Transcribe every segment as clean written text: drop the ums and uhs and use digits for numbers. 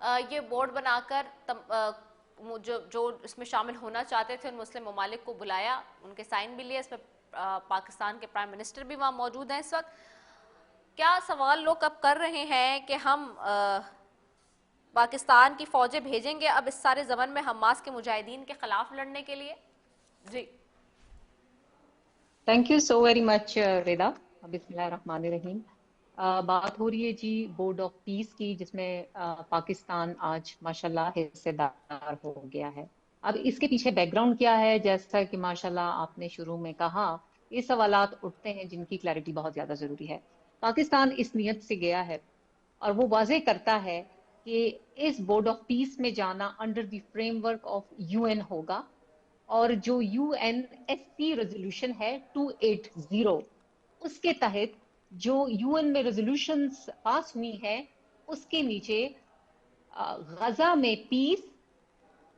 یہ بورڈ بنا کر جو اس میں شامل ہونا چاہتے تھے ان مسلم ممالک کو بلایا, ان کے سائن بھی لیے, اس میں پاکستان کے پرائم منسٹر بھی وہاں موجود ہیں اس وقت. کیا سوال لوگ اب کر رہے ہیں کہ ہم پاکستان کی فوجیں بھیجیں گے اب اس سارے زمن میں حماس کے مجاہدین کے خلاف لڑنے کے لیے؟ جی thank you so very much Rida. بسم اللہ الرحمن الرحیم. بات ہو رہی ہے جی بورڈ آف پیس کی, جس میں پاکستان آج ماشاءاللہ حصے دار ہو گیا ہے. اب اس کے پیچھے بیک گراؤنڈ کیا ہے, جیسا کہ ماشاءاللہ آپ نے شروع میں کہا, یہ سوالات اٹھتے ہیں جن کی کلیئرٹی بہت زیادہ ضروری ہے. پاکستان اس نیت سے گیا ہے اور وہ واضح کرتا ہے کہ اس بورڈ آف پیس میں جانا under the frame work of UN ہوگا, اور جو UNSC ریزولوشن ہے 280 اس کے تحت جو UN میں ریزولوشنز پاس ہوئی ہیں اس کے نیچے غزہ میں پیس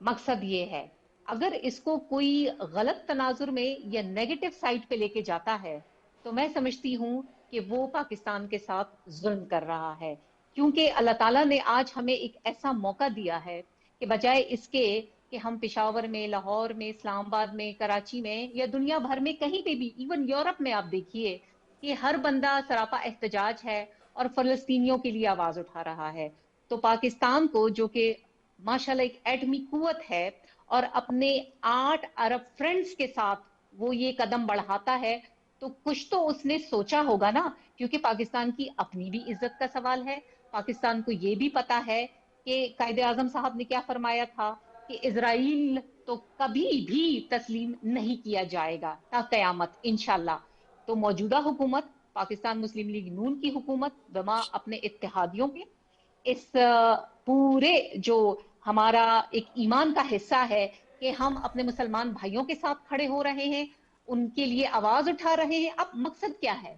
مقصد یہ ہے. اگر اس کو کوئی غلط تناظر میں یا نیگیٹو سائٹ پہ لے کے جاتا ہے تو میں سمجھتی ہوں کہ وہ پاکستان کے ساتھ ظلم کر رہا ہے, کیونکہ اللہ تعالیٰ نے آج ہمیں ایک ایسا موقع دیا ہے کہ بجائے اس کے کہ ہم پشاور میں, لاہور میں, اسلام آباد میں, کراچی میں یا دنیا بھر میں کہیں پہ بھی, ایون یورپ میں آپ دیکھیے کہ ہر بندہ سراپا احتجاج ہے اور فلسطینیوں کے لیے آواز اٹھا رہا ہے, تو پاکستان کو جو کہ ماشاءاللہ ایک ایٹمی قوت ہے اور اپنے 8 ارب فرینڈز کے ساتھ وہ یہ قدم بڑھاتا ہے, تو کچھ تو اس نے سوچا ہوگا نا, کیونکہ پاکستان کی اپنی بھی عزت کا سوال ہے. پاکستان کو یہ بھی پتا ہے کہ قائد اعظم صاحب نے کیا فرمایا تھا کہ اسرائیل تو کبھی بھی تسلیم نہیں کیا جائے گا تا قیامت انشاءاللہ. تو موجودہ حکومت پاکستان مسلم لیگ نون کی حکومت بما اپنے اتحادیوں کے اس پورے جو ہمارا ایک ایمان کا حصہ ہے کہ ہم اپنے مسلمان بھائیوں کے ساتھ کھڑے ہو رہے ہیں, ان کے لیے آواز اٹھا رہے ہیں. اب مقصد کیا ہے؟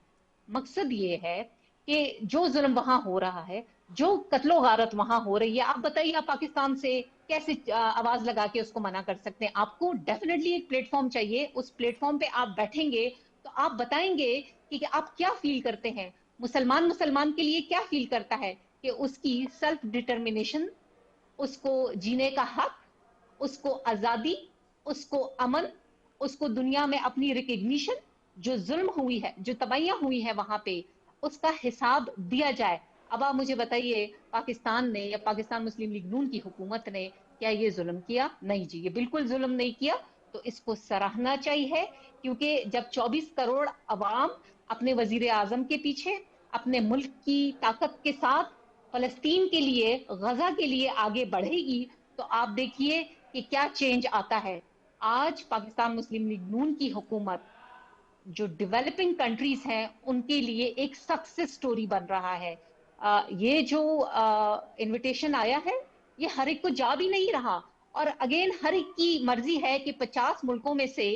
مقصد یہ ہے کہ جو ظلم وہاں ہو رہا ہے, جو قتل و غارت وہاں ہو رہی ہے, آپ بتائیے آپ پاکستان سے کیسے آواز لگا کے اس کو منع کر سکتے ہیں؟ آپ کو ڈیفینیٹلی ایک پلیٹ فارم چاہیے, اس پلیٹ فارم پہ آپ بیٹھیں گے تو آپ بتائیں گے کہ آپ کیا فیل کرتے ہیں. مسلمان کے لیے کیا فیل کرتا ہے کہ اس کی سیلف ڈٹرمنیشن, اس کو جینے کا حق, اس کو آزادی, اس کو امن, اس کو دنیا میں اپنی ریکگنیشن, جو ظلم ہوئی ہے, جو تباہیاں ہوئی ہیں وہاں پہ, اس کا حساب دیا جائے. اب آپ مجھے بتائیے پاکستان نے یا پاکستان مسلم لیگ نون کی حکومت نے کیا یہ ظلم کیا؟ نہیں جی, یہ بالکل ظلم نہیں کیا. تو اس کو سراہنا چاہیے, کیونکہ جب 24 کروڑ عوام اپنے وزیر اعظم کے پیچھے اپنے ملک کی طاقت کے ساتھ فلسطین کے لیے, غزہ کے لیے آگے بڑھے گی, تو آپ دیکھیے کہ کیا چینج آتا ہے. آج پاکستان مسلم لیگ نون کی حکومت جو ڈیولپنگ کنٹریز ہیں ان کے لیے ایک سکسیس سٹوری بن رہا ہے. یہ جو انویٹیشن آیا ہے یہ ہر ایک کو جا بھی نہیں رہا, اور اگین ہر ایک کی مرضی ہے کہ 50 ملکوں میں سے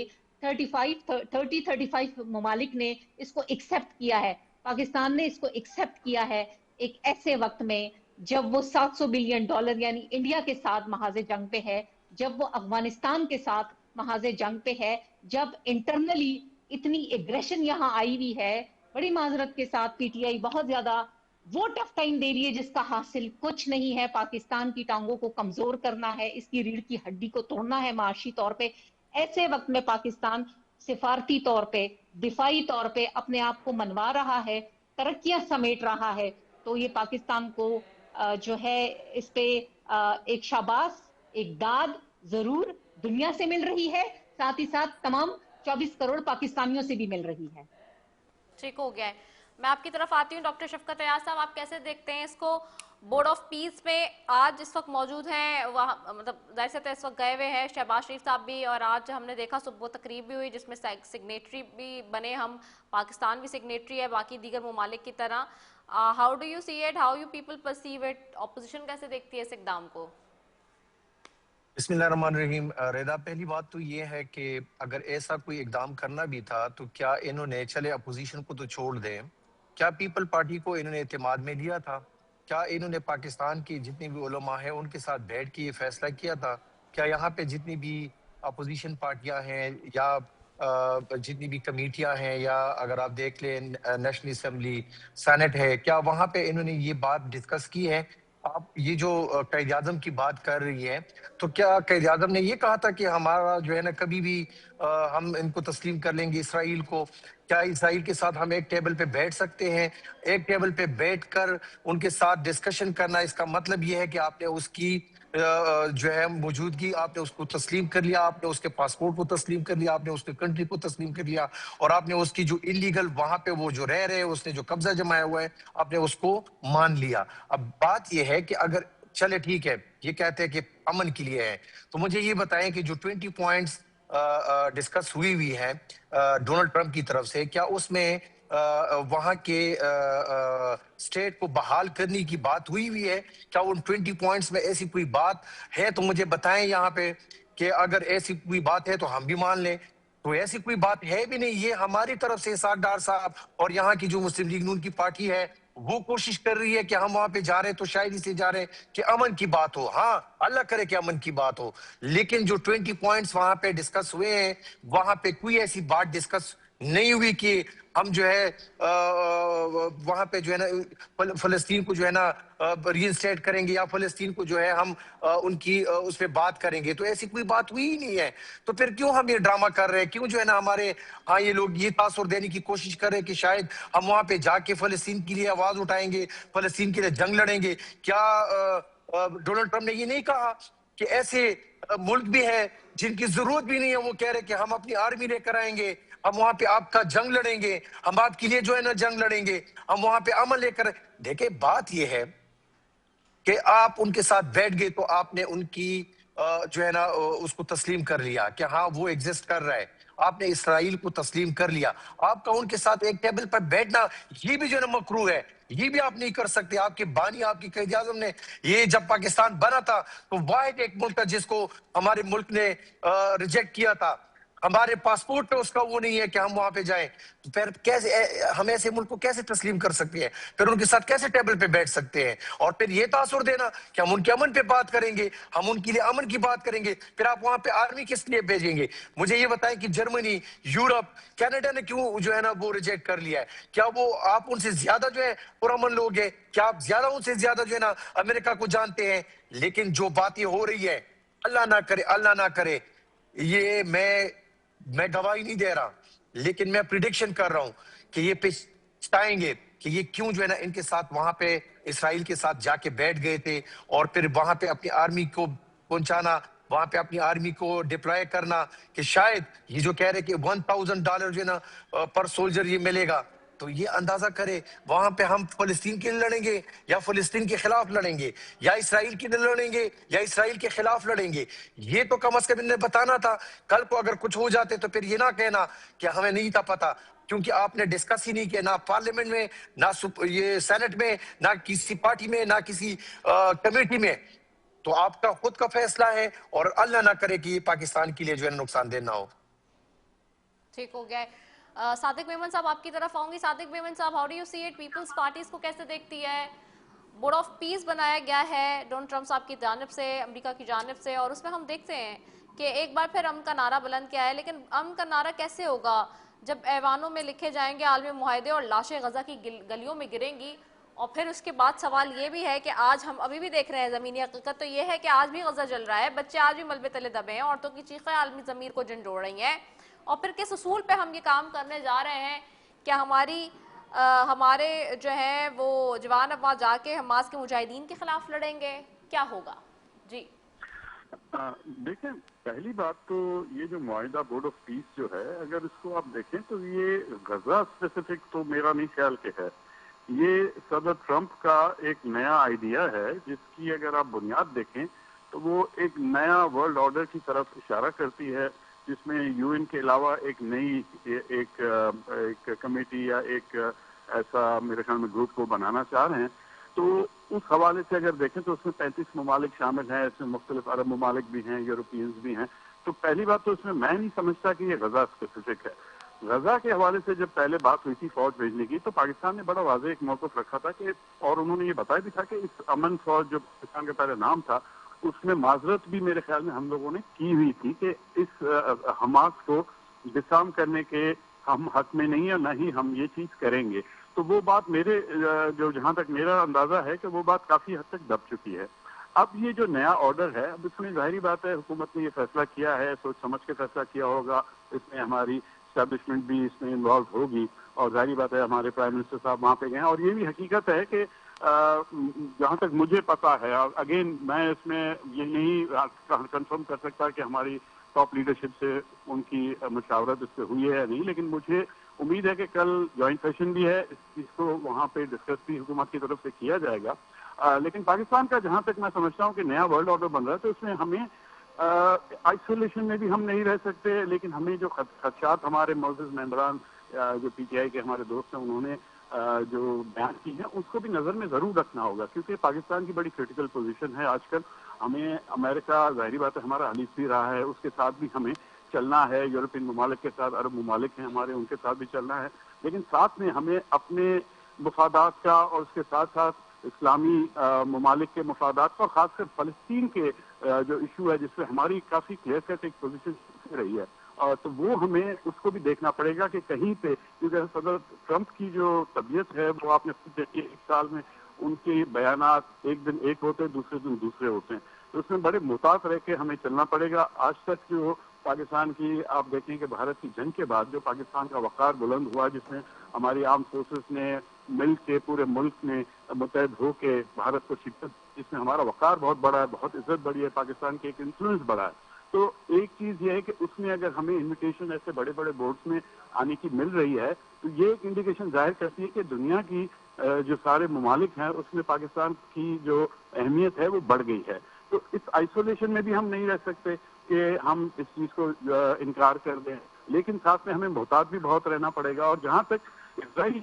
35 ممالک نے اس کو ایکسپٹ کیا ہے. پاکستان نے اس کو ایکسپٹ کیا ہے ایک ایسے وقت میں جب وہ $700 بلین یعنی انڈیا کے ساتھ محاذ جنگ پہ ہے, جب وہ افغانستان کے ساتھ محاذ جنگ پہ ہے, جب انٹرنلی اتنی ایگریشن یہاں آئی ہوئی ہے. بڑی معذرت کے ساتھ پی ٹی آئی بہت زیادہ وہ ٹف ٹائم دے رہی ہے جس کا حاصل کچھ نہیں ہے. پاکستان کی ٹانگوں کو کمزور کرنا ہے, اس کی ریڑھ کی ہڈی کو توڑنا ہے معاشی طور پہ. ایسے وقت میں پاکستان سفارتی طور پہ, دفاعی طور پہ اپنے آپ کو منوا رہا ہے, ترقیاں سمیٹ رہا ہے. تو یہ پاکستان کو جو ہے اس پہ ایک شاباش, ایک داد ضرور دنیا سے مل رہی ہے, ساتھ ہی ساتھ تمام 24 کروڑ پاکستانیوں سے بھی مل رہی ہے. ٹھیک ہو گیا ہے. میں آپ کی طرف آتی ہوں ڈاکٹر شفقت ایاز صاحب, آپ کیسے دیکھتے ہیں اس کو؟ بورڈ آف پیس میں آج اس وقت موجود ہیں, وہاں مطلب ظاہر سے اس وقت گئے ہوئے ہیں شہباز شریف صاحب بھی, اور آج ہم نے دیکھا صبح تقریب بھی ہوئی جس میں سگنیٹری بھی بنے ہم, پاکستان بھی سگنیٹری ہے باقی دیگر ممالک کی طرح. How do you see it, how you people perceive it, opposition کیسے دیکھتی ہے اس اقدام کو؟ بسم اللہ الرحمن الرحیم. ریدا, پہلی بات تو یہ ہے کہ اگر ایسا کوئی اقدام کرنا بھی تھا تو کیا انہوں نے, چلے اپوزیشن کو تو چھوڑ دیں, کیا پیپل پارٹی کو انہوں نے اعتماد میں لیا تھا؟ کیا انہوں نے پاکستان کی جتنی بھی علماء ہیں ان کے ساتھ بیٹھ کے یہ فیصلہ کیا تھا؟ کیا یہاں پہ جتنی بھی اپوزیشن پارٹیاں ہیں یا جتنی بھی کمیٹیاں ہیں, یا اگر آپ دیکھ لیں نیشنل اسمبلی, سینٹ ہے, کیا وہاں پہ انہوں نے یہ بات ڈسکس کی ہے آپ یہ جو قائد اعظم کی بات کر رہی ہے تو کیا قائد اعظم نے یہ کہا تھا کہ ہمارا جو ہے نا کبھی بھی ہم ان کو تسلیم کر لیں گے اسرائیل کو؟ کیا اسرائیل کے ساتھ ہم ایک ٹیبل پہ بیٹھ سکتے ہیں؟ ایک ٹیبل پہ بیٹھ کر ان کے ساتھ ڈسکشن کرنا، اس کا مطلب یہ ہے کہ آپ نے اس کی جو ہے موجودگی، آپ نے اس کو تسلیم کر لیا، آپ نے اس کے پاسپورٹ کو تسلیم کر لیا، آپ نے اس کے کنٹری کو تسلیم کر لیا، اور آپ نے اس کی جو انلیگل وہاں پہ وہ جو رہ رہے، اس نے جو قبضہ جمایا ہوا ہے، آپ نے اس کو مان لیا۔ اب بات یہ ہے کہ اگر چلے ٹھیک ہے، یہ کہتے ہیں کہ امن کے لیے ہے، تو مجھے یہ بتائیں کہ جو 20 پوائنٹس ڈسکس ہوئی ہے ڈونلڈ ٹرمپ کی طرف سے، کیا اس میں وہاں کے اسٹیٹ کو بحال کرنے کی بات ہوئی ہے؟ کیا ان 20 پوائنٹس میں ایسی کوئی بات ہے تو مجھے بتائیں یہاں پہ، کہ اگر ایسی کوئی بات ہے تو ہم بھی مان لیں۔ تو ایسی کوئی بات ہے بھی نہیں۔ یہ ہماری طرف سے اسحاق ڈار صاحب اور یہاں کی جو مسلم لیگ نون کی پارٹی ہے وہ کوشش کر رہی ہے کہ ہم وہاں پہ جا رہے تو شاید اسے جا رہے کہ امن کی بات ہو، ہاں اللہ کرے کہ امن کی بات ہو، لیکن جو 20 پوائنٹس وہاں پہ ڈسکس ہوئے ہیں وہاں پہ کوئی ایسی بات ڈسکس نہیں ہوئی کہ ہم جو ہے وہاں پہ جو ہے نا فلسطین کو جو ہے نا ری انسٹیٹ کریں گے، یا فلسطین کو جو ہے ہم ان کی اس پہ بات کریں گے، تو ایسی کوئی بات ہوئی ہی نہیں ہے۔ تو پھر کیوں ہم یہ ڈرامہ کر رہے ہیں؟ کیوں جو ہے نا ہمارے ہاں یہ لوگ یہ تاثر دینے کی کوشش کر رہے ہیں کہ شاید ہم وہاں پہ جا کے فلسطین کے لیے آواز اٹھائیں گے، فلسطین کے لیے جنگ لڑیں گے؟ کیا ڈونلڈ ٹرمپ نے یہ نہیں کہا کہ ایسے ملک بھی ہیں جن کی ضرورت بھی نہیں ہے، وہ کہہ رہے کہ ہم اپنی آرمی لے کر آئیں گے، ہم وہاں پہ آپ کا جنگ لڑیں گے، ہم آپ کے لیے جو ہے نا جنگ لڑیں گے، ہم وہاں پہ امن لے کر۔ دیکھیں بات یہ ہے کہ آپ ان کے ساتھ بیٹھ گئے تو آپ نے ان کی جو ہے نا اس کو تسلیم کر لیا کہ ہاں وہ ایگزسٹ کر رہا ہے، آپ نے اسرائیل کو تسلیم کر لیا۔ آپ کا ان کے ساتھ ایک ٹیبل پر بیٹھنا یہ بھی جو ہے نا مکروہ ہے، یہ بھی آپ نہیں کر سکتے۔ آپ کے بانی، آپ کی قائد اعظم نے، یہ جب پاکستان بنا تھا تو واحد ایک ملک تھا جس کو ہمارے ملک نے ریجیکٹ کیا تھا، ہمارے پاسپورٹ پہ اس کا وہ نہیں ہے کہ ہم وہاں پہ جائیں۔ پھر کیسے ہم ایسے ملک کو کیسے تسلیم کر سکتے ہیں؟ پھر ان کے ساتھ کیسے ٹیبل پہ بیٹھ سکتے ہیں؟ اور پھر یہ تاثر دینا کہ ہم ان کے امن پہ بات کریں گے، ہم ان کے لیے امن کی بات کریں گے، پھر آپ وہاں پہ آرمی کس لیے بھیجیں گے؟ مجھے یہ بتائیں کہ جرمنی، یورپ، کینیڈا نے کیوں جو ہے نا وہ ریجیکٹ کر لیا ہے؟ کیا وہ آپ ان سے زیادہ جو ہے پرامن لوگ ہیں؟ کیا آپ زیادہ ان سے زیادہ جو ہے نا امریکہ کو جانتے ہیں؟ لیکن جو باتیں ہو رہی ہے، اللہ نہ کرے، اللہ نہ کرے، یہ میں گواہی نہیں دے رہا، لیکن میں پریڈکشن کر رہا ہوں کہ یہ پچھتائیں گے کہ یہ کیوں جو ہے نا ان کے ساتھ وہاں پہ اسرائیل کے ساتھ جا کے بیٹھ گئے تھے، اور پھر وہاں پہ اپنی آرمی کو پہنچانا، وہاں پہ اپنی آرمی کو ڈپلوائے کرنا، کہ شاید یہ جو کہہ رہے کہ $1000 جو ہے نا پر سولجر یہ ملے گا، تو یہ اندازہ کرے وہاں پہ ہم فلسطین کے لیے لڑیں گے یا فلسطین کے خلاف لڑیں گے، یا اسرائیل کے لیے لڑیں گے یا اسرائیل کے خلاف لڑیں گے؟ یہ تو کم از کم انہیں بتانا تھا۔ کل کو اگر کچھ ہو جاتے تو پھر یہ نہ کہنا کہ ہمیں نہیں تھا پتا، کیونکہ آپ نے ڈسکس ہی نہیں کیا، نہ پارلیمنٹ میں، نہ یہ سینٹ میں، نہ کسی پارٹی میں، نہ کسی کمیٹی میں۔ تو آپ کا خود کا فیصلہ ہے، اور اللہ نہ کرے کہ یہ پاکستان کے لیے جو ہے نقصان دہ نہ ہو۔ ٹھیک ہو گیا۔ صادق میمن صاحب آپ کی طرف آؤں گی۔ صادق میمن صاحب، how do you see it? Peoples Party اس کو کیسے دیکھتی ہے؟ بورڈ آف پیس بنایا گیا ہے ڈونلڈ ٹرمپ صاحب کی جانب سے، امریکہ کی جانب سے، اور اس میں ہم دیکھتے ہیں کہ ایک بار پھر امن کا نعرہ بلند کیا ہے، لیکن امن کا نعرہ کیسے ہوگا جب ایوانوں میں لکھے جائیں گے عالمی معاہدے اور لاشیں غزہ کی گلیوں میں گریں گی؟ اور پھر اس کے بعد سوال یہ بھی ہے کہ آج ہم ابھی بھی دیکھ رہے ہیں، زمینی حقیقت تو یہ ہے کہ آج بھی غزہ جل رہا ہے، بچے آج بھی ملبے تلے دبے ہیں، عورتوں کی چیخیں عالمی ضمیر کو جھنجھوڑ رہی ہیں۔ اور پھر کس اصول پہ ہم یہ کام کرنے جا رہے ہیں؟ کیا ہمارے جو ہیں وہ جوان اب وہاں جا کے حماس کے مجاہدین کے خلاف لڑیں گے؟ کیا ہوگا؟ جی دیکھیں، پہلی بات تو یہ جو معاہدہ بورڈ آف پیس جو ہے، اگر اس کو آپ دیکھیں تو یہ غزہ اسپیسیفک تو میرا نہیں خیال کہ ہے، یہ صدر ٹرمپ کا ایک نیا آئیڈیا ہے جس کی اگر آپ بنیاد دیکھیں تو وہ ایک نیا ورلڈ آرڈر کی طرف اشارہ کرتی ہے، جس میں یو این کے علاوہ ایک نئی ایک کمیٹی یا ایک ایسا میرے خیال میں گروپ کو بنانا چاہ رہے ہیں۔ تو اس حوالے سے اگر دیکھیں تو اس میں 35 ممالک شامل ہیں، اس میں مختلف عرب ممالک بھی ہیں، یورپینز بھی ہیں۔ تو پہلی بات تو اس میں نہیں سمجھتا کہ یہ غزہ اسپیسیفک ہے۔ غزہ کے حوالے سے جب پہلے بات ہوئی تھی فوج بھیجنے کی، تو پاکستان نے بڑا واضح ایک موقف رکھا تھا کہ، اور انہوں نے یہ بتایا بھی تھا کہ اس امن فوج جو پاکستان کا پہلے نام تھا، اس میں معذرت بھی میرے خیال میں ہم لوگوں نے کی ہوئی تھی کہ اس حماس کو ڈسارم کرنے کے ہم حق میں نہیں ہیں، نہ ہی ہم یہ چیز کریں گے۔ تو وہ بات میرے جو جہاں تک میرا اندازہ ہے کہ وہ بات کافی حد تک دب چکی ہے. اب یہ جو نیا آرڈر ہے، اب اس میں ظاہری بات ہے حکومت نے یہ فیصلہ کیا ہے، سوچ سمجھ کے فیصلہ کیا ہوگا، اس میں ہماری اسٹیبلشمنٹ بھی اس میں انوالو ہوگی، اور ظاہری بات ہے ہمارے پرائم منسٹر صاحب وہاں پہ گئے ہیں. اور یہ بھی حقیقت ہے کہ جہاں تک مجھے پتا ہے، اور اگین میں اس میں یہ نہیں کنفرم کر سکتا کہ ہماری ٹاپ لیڈرشپ سے ان کی مشاورت اس پہ ہوئی ہے یا نہیں، لیکن مجھے امید ہے کہ کل جوائنٹ سیشن بھی ہے، اس چیز کو وہاں پہ ڈسکس بھی حکومت کی طرف سے کیا جائے گا. لیکن پاکستان کا جہاں تک میں سمجھتا ہوں کہ نیا ورلڈ آرڈر بن رہا ہے، تو اس میں ہمیں آئسولیشن میں بھی ہم نہیں رہ سکتے، لیکن ہمیں جو خدشات ہمارے معزز ممبران جو پی ٹی آئی کے ہمارے دوست ہیں انہوں نے جو بیان کی ہیں، اس کو بھی نظر میں ضرور رکھنا ہوگا، کیونکہ پاکستان کی بڑی کرٹیکل پوزیشن ہے آج کل. ہمیں امریکہ ظاہری بات ہے ہمارا حلیف بھی رہا ہے، اس کے ساتھ بھی ہمیں چلنا ہے، یورپین ممالک کے ساتھ، عرب ممالک ہیں ہمارے، ان کے ساتھ بھی چلنا ہے، لیکن ساتھ میں ہمیں اپنے مفادات کا اور اس کے ساتھ ساتھ اسلامی ممالک کے مفادات کا، اور خاص کر فلسطین کے جو ایشو ہے جس میں ہماری کافی کلیئر کٹ ایک پوزیشن رہی ہے، تو وہ ہمیں اس کو بھی دیکھنا پڑے گا کہ کہیں پہ، کیونکہ صدر ٹرمپ کی جو طبیعت ہے وہ آپ نے خود دیکھی، ایک سال میں ان کے بیانات ایک دن ایک ہوتے ہیں، دوسرے دن دوسرے ہوتے ہیں، تو اس میں بڑے محتاط رہ کے ہمیں چلنا پڑے گا. آج تک جو پاکستان کی آپ دیکھیں کہ بھارت کی جنگ کے بعد جو پاکستان کا وقار بلند ہوا، جس میں ہماری آرم فورسز نے مل کے پورے ملک نے متحد ہو کے بھارت کو شکست، جس میں ہمارا وقار بہت بڑا ہے، بہت عزت بڑی ہے، پاکستان کے ایک انفلوئنس بڑا ہے. تو ایک چیز یہ ہے کہ اس میں اگر ہمیں انویٹیشن ایسے بڑے بڑے بورڈز میں آنے کی مل رہی ہے، تو یہ ایک انڈیکیشن ظاہر کرتی ہے کہ دنیا کی جو سارے ممالک ہیں اس میں پاکستان کی جو اہمیت ہے وہ بڑھ گئی ہے. تو اس آئسولیشن میں بھی ہم نہیں رہ سکتے کہ ہم اس چیز کو انکار کر دیں، لیکن ساتھ میں ہمیں محتاط بھی بہت رہنا پڑے گا. اور جہاں تک اسرائیل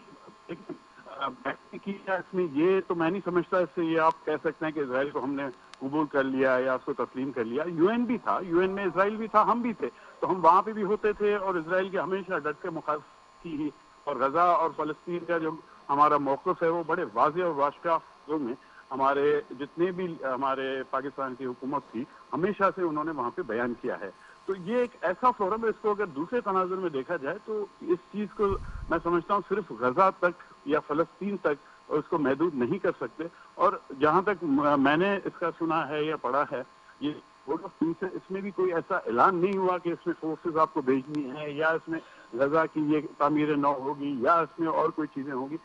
کی اس میں یہ تو میں نہیں سمجھتا، اس سے یہ آپ کہہ سکتے ہیں کہ اسرائیل کو ہم نے قبول کر لیا یا اس کو تسلیم کر لیا. یو این بھی تھا، یو این میں اسرائیل بھی تھا، ہم بھی تھے، تو ہم وہاں پہ بھی ہوتے تھے اور اسرائیل کے ہمیشہ ڈٹ کے مخالفت کی. اور غزہ اور فلسطین کا جو ہمارا موقف ہے وہ بڑے واضح اور واشکار میں ہمارے جتنے بھی ہمارے پاکستان کی حکومت تھی ہمیشہ سے انہوں نے وہاں پہ بیان کیا ہے. تو یہ ایک ایسا فورم ہے، اس کو اگر دوسرے تناظر میں دیکھا جائے تو اس چیز کو میں سمجھتا ہوں صرف غزہ تک یا فلسطین تک اور اس کو محدود نہیں کر سکتے. اور جہاں تک میں نے اس کا سنا ہے یا پڑھا ہے، یہ بورڈ آف پیس ہے، اس میں بھی کوئی ایسا اعلان نہیں ہوا کہ اس میں فورسز آپ کو بھیجنی ہے، یا اس میں غزہ کی یہ تعمیر نو ہوگی، یا اس میں اور کوئی چیزیں ہوں گی.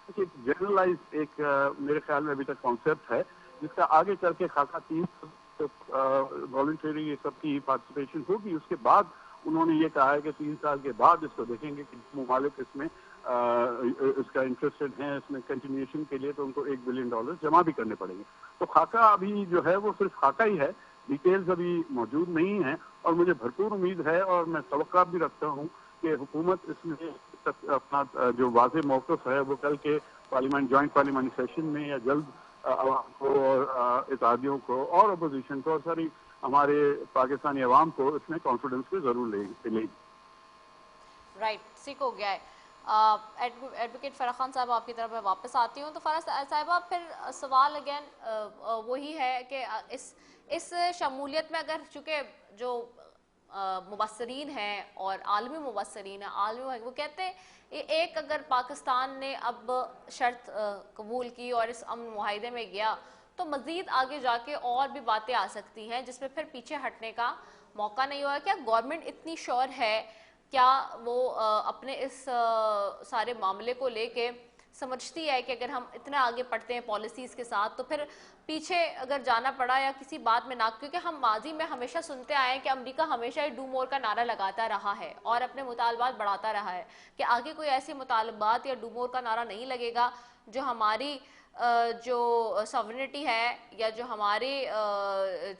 ایک جنرلائز ایک میرے خیال میں ابھی تک کانسیپٹ ہے، جس کا آگے چل کے خاکہ 3 والنٹری یہ سب کی پارٹیسپیشن ہوگی. اس کے بعد انہوں نے یہ کہا ہے کہ 3 سال کے بعد اس کو دیکھیں گے کہ ممالک اس میں اس کا انٹرسٹڈ ہیں اس میں کنٹینیوشن کے لیے، تو ان کو $1 بلین جمع بھی کرنے پڑیں گے. تو خاکہ ابھی جو ہے وہ صرف خاکہ ہی ہے، ڈیٹیلز ابھی موجود نہیں ہیں، اور مجھے بھرپور امید ہے اور میں توقع بھی رکھتا ہوں کہ حکومت اس میں اپنا جو واضح موقف ہے وہ کل کے پارلیمنٹ جوائنٹ پارلیمنٹ سیشن میں یا جلد عوام کو اور اتحادیوں کو اور اپوزیشن کو اور ساری ہمارے پاکستانی عوام کو اس میں کانفیڈنس پہ ضرور لے گی. رائٹ، سیکھ ہو گیا ہے. ایڈوکیٹ فرح خان صاحب آپ کی طرف میں واپس آتی ہوں. تو فرح صاحبہ پھر سوال اگین وہی ہے کہ اس شمولیت میں اگر چونکہ جو مبصرین ہیں اور عالمی مبصرین ہیں، وہ کہتے ہیں ایک اگر پاکستان نے اب شرط قبول کی اور اس امن معاہدے میں گیا تو مزید آگے جا کے اور بھی باتیں آ سکتی ہیں جس میں پھر پیچھے ہٹنے کا موقع نہیں ہوگا. کیا گورنمنٹ اتنی شور ہے، کیا وہ اپنے اس سارے معاملے کو لے کے سمجھتی ہے کہ اگر ہم اتنا آگے پڑھتے ہیں پالیسیز کے ساتھ تو پھر پیچھے اگر جانا پڑا یا کسی بات میں نہ، کیونکہ ہم ماضی میں ہمیشہ سنتے آئے ہیں کہ امریکہ ہمیشہ ہی ڈو مور کا نعرہ لگاتا رہا ہے اور اپنے مطالبات بڑھاتا رہا ہے، کہ آگے کوئی ایسے مطالبات یا ڈو مور کا نعرہ نہیں لگے گا جو ہماری جو ساورنٹی ہے یا جو ہماری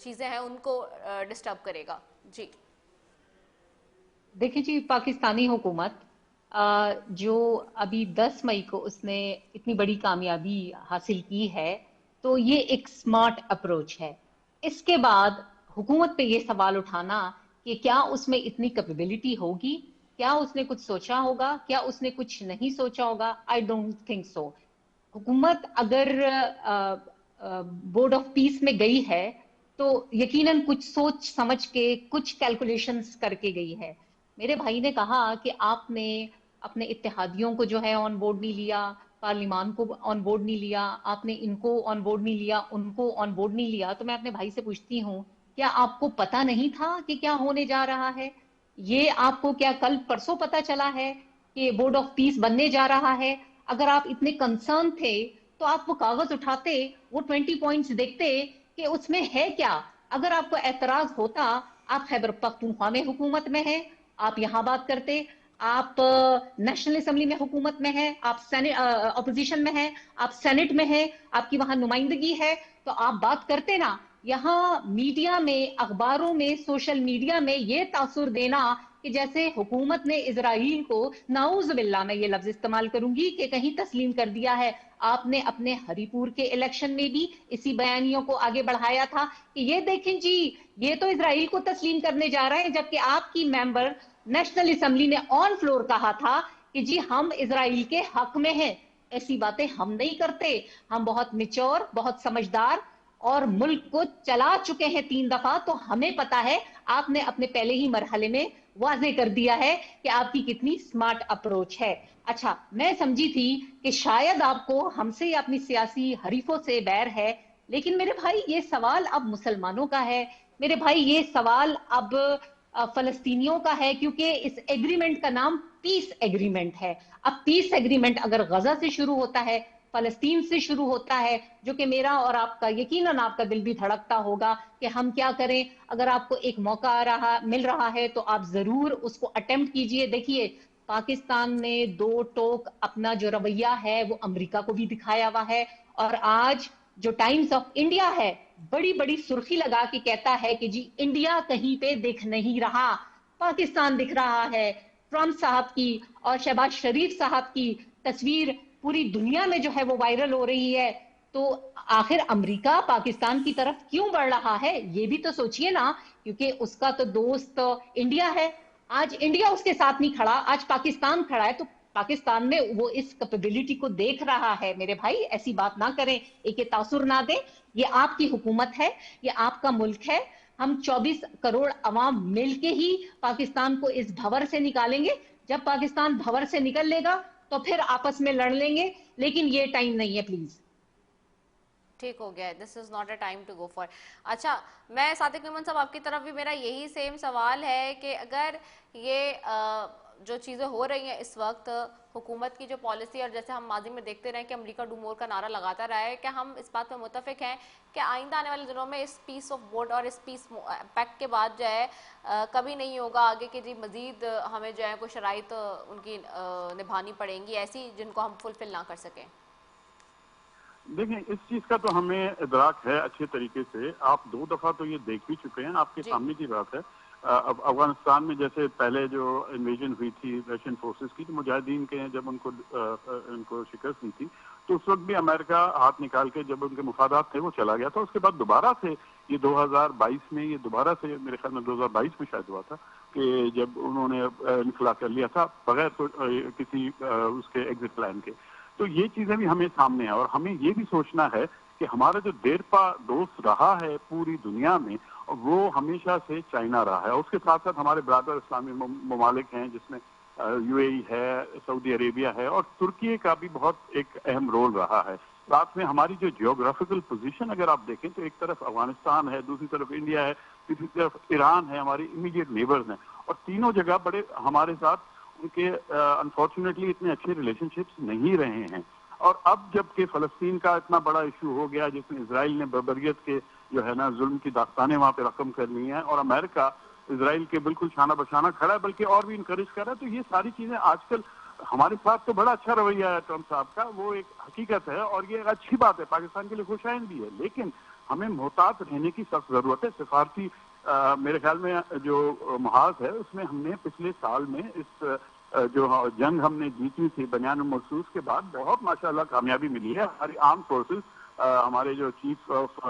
چیزیں ہیں ان کو ڈسٹرب کرے گا. جی دیکھیں جی، پاکستانی حکومت جو ابھی 10 مئی کو اس نے اتنی بڑی کامیابی حاصل کی ہے، تو یہ ایک سمارٹ اپروچ ہے. اس کے بعد حکومت پہ یہ سوال اٹھانا کہ کیا اس میں اتنی کیپیبلٹی ہوگی، کیا اس نے کچھ سوچا ہوگا، کیا اس نے کچھ نہیں سوچا ہوگا، آئی ڈونٹ تھنک سو. حکومت اگر بورڈ آف پیس میں گئی ہے تو یقیناً کچھ سوچ سمجھ کے، کچھ کیلکولیشنز کر کے گئی ہے. میرے بھائی نے کہا کہ آپ نے اپنے اتحادیوں کو جو ہے آن بورڈ نہیں لیا، پارلیمان کو آن بورڈ نہیں لیا، آپ نے ان کو آن بورڈ نہیں لیا، ان کو آن بورڈ نہیں لیا. تو میں اپنے بھائی سے پوچھتی ہوں کیا آپ کو پتا نہیں تھا کہ کیا ہونے جا رہا ہے؟ یہ آپ کو کیا کل پرسوں پتا چلا ہے کہ بورڈ آف پیس بننے جا رہا ہے؟ اگر آپ اتنے کنسرن تھے تو آپ وہ کاغذ اٹھاتے، وہ 20 پوائنٹس دیکھتے کہ اس میں ہے کیا. اگر آپ کو اعتراض ہوتا، آپ خیبر پختونخوا میں حکومت میں ہیں، آپ یہاں بات کرتے. آپ نیشنل اسمبلی میں حکومت میں ہیں، آپ اپوزیشن میں ہیں، آپ سینٹ میں ہیں، آپ کی وہاں نمائندگی ہے، تو آپ بات کرتے نا. یہاں میڈیا میں، اخباروں میں، سوشل میڈیا میں یہ تاثر دینا کہ جیسے حکومت نے اسرائیل کو، نعوذ باللہ میں یہ لفظ استعمال کروں گی، کہ کہیں تسلیم کر دیا ہے. آپ نے اپنے ہری پور کے الیکشن میں بھی اسی بیانیوں کو آگے بڑھایا تھا کہ یہ دیکھیں جی یہ تو اسرائیل کو تسلیم کرنے جا رہے ہیں، جبکہ آپ کی ممبر نیشنل اسمبلی نے آن فلور کہا تھا کہ جی ہم اسرائیل کے حق میں ہیں. ایسی باتیں ہم نہیں کرتے. ہم بہت میچور، بہت سمجھدار اور ملک کو چلا چکے ہیں 3 دفعہ، تو ہمیں پتا ہے. آپ نے اپنے پہلے ہی مرحلے میں واضح کر دیا ہے کہ آپ کی کتنی سمارٹ اپروچ ہے. اچھا، میں سمجھی تھی کہ شاید آپ کو ہم سے یا اپنی سیاسی حریفوں سے بیر ہے، لیکن میرے بھائی یہ سوال اب مسلمانوں کا ہے. میرے بھائی یہ سوال اب فلسطینیوں کا ہے، کیونکہ اس ایگریمنٹ کا نام پیس ایگریمنٹ ہے. اب پیس ایگریمنٹ اگر غزہ سے شروع ہوتا ہے، فلسطین سے شروع ہوتا ہے، جو کہ میرا اور آپ کا یقیناً آپ کا دل بھی دھڑکتا ہوگا کہ ہم کیا کریں. اگر آپ کو ایک موقع مل رہا ہے تو آپ ضرور اس کو اٹیمپٹ کیجئے. دیکھیے پاکستان نے 2 ٹوک اپنا جو رویہ ہے وہ امریکہ کو بھی دکھایا ہوا ہے، اور آج جو ٹائمز آف انڈیا ہے بڑی بڑی سرخی لگا کے کہتا ہے کہ جی انڈیا کہیں پہ دکھ نہیں رہا، پاکستان دکھ رہا ہے. ٹرمپ صاحب کی اور شہباز شریف صاحب کی تصویر پوری دنیا میں جو ہے وہ وائرل ہو رہی ہے. تو آخر امریکہ پاکستان کی طرف کیوں بڑھ رہا ہے یہ بھی تو سوچئے نا، کیونکہ اس کا تو دوست انڈیا ہے. آج انڈیا اس کے ساتھ نہیں کھڑا، آج پاکستان کھڑا ہے، تو پاکستان میں وہ اس کیپیبلٹی کو دیکھ رہا ہے. میرے بھائی ایسی بات نہ کریں، ایک تاثر نہ دیں. یہ آپ کی حکومت ہے، یہ آپ کا ملک ہے. ہم 24 کروڑ عوام مل کے ہی پاکستان کو اس بھور سے نکالیں گے. جب پاکستان بھور سے نکل لے گا تو پھر آپس میں لڑ لیں گے، لیکن یہ ٹائم نہیں ہے پلیز. ٹھیک ہو گیا، this is not a time to go for. اچھا، میں صادق میمن صاحب آپ کی طرف بھی میرا یہی سیم سوال ہے کہ اگر یہ جو چیزیں ہو رہی ہیں اس وقت، حکومت کی جو پالیسی، اور جیسے ہم ماضی میں دیکھتے رہے کہ امریکہ ڈو مور کا نعرہ لگاتا رہا ہے، کہ ہم اس بات میں متفق ہیں کہ آئندہ آنے والے دنوں میں اس پیس آف بورڈ اور اس پیس پیکٹ کے بعد جو ہے کبھی نہیں ہوگا آگے کہ جی مزید ہمیں جو ہے کوئی شرائط ان کی نبھانی پڑیں گی ایسی جن کو ہم فلفل نہ کر سکیں؟ دیکھیں اس چیز کا تو ہمیں ادراک ہے اچھے طریقے سے. آپ 2 دفعہ تو یہ دیکھ بھی چکے ہیں، آپ کے سامنے کی بات ہے. اب افغانستان میں جیسے پہلے جو انویژن ہوئی تھی رشین فورسز کی، تو مجاہدین کے جب ان کو شکست دی تھی، تو اس وقت بھی امریکہ ہاتھ نکال کے جب ان کے مفادات تھے وہ چلا گیا تھا. اس کے بعد دوبارہ سے یہ 2022 میں، یہ دوبارہ سے میرے خیال میں 2022 میں شاید ہوا تھا کہ جب انہوں نے انخلا کر لیا تھا بغیر کسی اس کے ایگزٹ پلان کے. تو یہ چیزیں بھی ہمیں سامنے ہیں، اور ہمیں یہ بھی سوچنا ہے کہ ہمارا جو دیرپا دوست رہا ہے پوری دنیا میں وہ ہمیشہ سے چائنا رہا ہے. اس کے ساتھ ساتھ ہمارے برادر اسلامی ممالک ہیں جس میں یو اے ای ہے، سعودی عربیہ ہے، اور ترکی کا بھی بہت ایک اہم رول رہا ہے. ساتھ میں ہماری جو جیوگرافیکل پوزیشن اگر آپ دیکھیں تو ایک طرف افغانستان ہے، دوسری طرف انڈیا ہے، تیسری طرف ایران ہے، ہماری امیڈیٹ نیبرز ہیں، اور تینوں جگہ بڑے ہمارے ساتھ ان کے انفارچونیٹلی اتنے اچھے ریلیشن شپس نہیں رہے ہیں. اور اب جب کہ فلسطین کا اتنا بڑا ایشو ہو گیا جس میں اسرائیل نے بربریت کے جو ہے نا ظلم کی داستانیں وہاں پہ رقم کر لی ہیں، اور امریکہ اسرائیل کے بالکل شانہ بشانہ کھڑا ہے، بلکہ اور بھی انکریج کر رہا ہے. تو یہ ساری چیزیں آج کل ہمارے ساتھ تو بڑا اچھا رویہ ہے ٹرمپ صاحب کا، وہ ایک حقیقت ہے اور یہ ایک اچھی بات ہے، پاکستان کے لیے خوشائند بھی ہے. لیکن ہمیں محتاط رہنے کی سخت ضرورت ہے. سفارتی میرے خیال میں جو محاذ ہے اس میں ہم نے پچھلے سال میں اس جو جنگ ہم نے جیتی تھی بنیان المرصوص کے بعد بہت ماشاءاللہ کامیابی ملی ہے. ہماری آرم فورسز، ہمارے جو چیف آف